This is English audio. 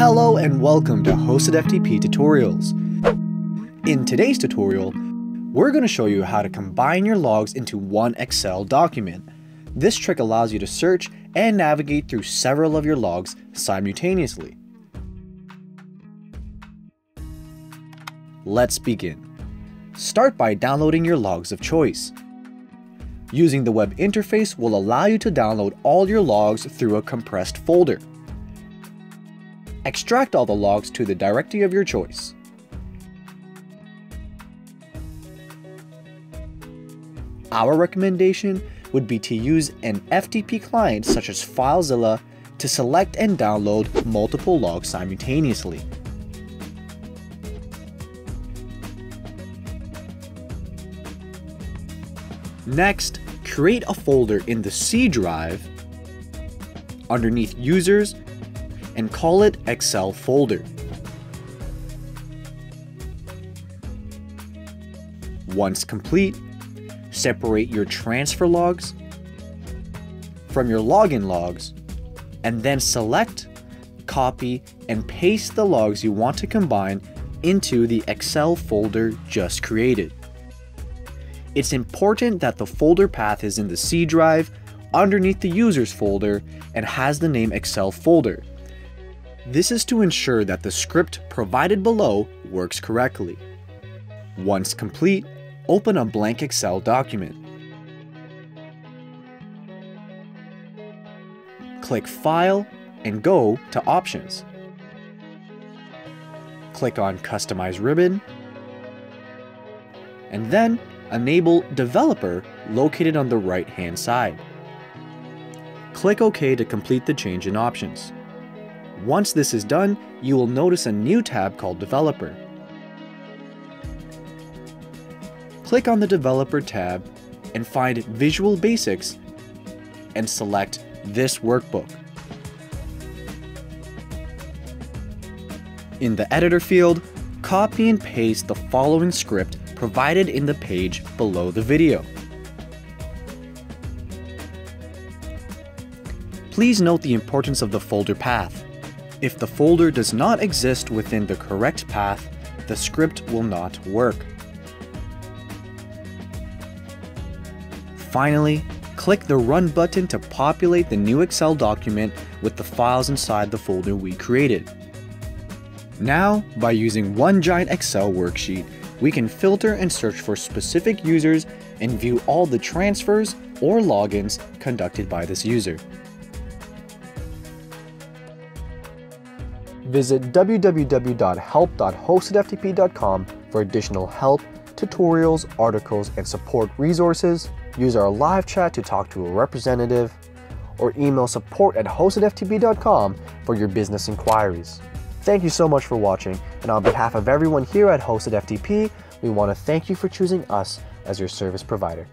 Hello and welcome to HostedFTP tutorials. In today's tutorial, we're going to show you how to combine your logs into one Excel document. This trick allows you to search and navigate through several of your logs simultaneously. Let's begin. Start by downloading your logs of choice. Using the web interface will allow you to download all your logs through a compressed folder. Extract all the logs to the directory of your choice. Our recommendation would be to use an FTP client such as FileZilla to select and download multiple logs simultaneously. Next, create a folder in the C drive underneath Users and call it Excel folder. Once complete, separate your transfer logs from your login logs and then select, copy, and paste the logs you want to combine into the Excel folder just created. It's important that the folder path is in the C drive underneath the Users folder and has the name Excel folder. This is to ensure that the script provided below works correctly. Once complete, open a blank Excel document. Click File and go to Options. Click on Customize ribbon and then enable Developer located on the right-hand side. Click OK to complete the change in options. Once this is done, you will notice a new tab called Developer. Click on the Developer tab and find Visual Basics and select this workbook. In the Editor field, copy and paste the following script provided in the page below the video. Please note the importance of the folder path. If the folder does not exist within the correct path, the script will not work. Finally, click the Run button to populate the new Excel document with the files inside the folder we created. Now, by using one giant Excel worksheet, we can filter and search for specific users and view all the transfers or logins conducted by this user. Visit www.help.hostedftp.com for additional help, tutorials, articles, and support resources. Use our live chat to talk to a representative, or email support@hostedftp.com for your business inquiries. Thank you so much for watching, and on behalf of everyone here at HostedFTP, we want to thank you for choosing us as your service provider.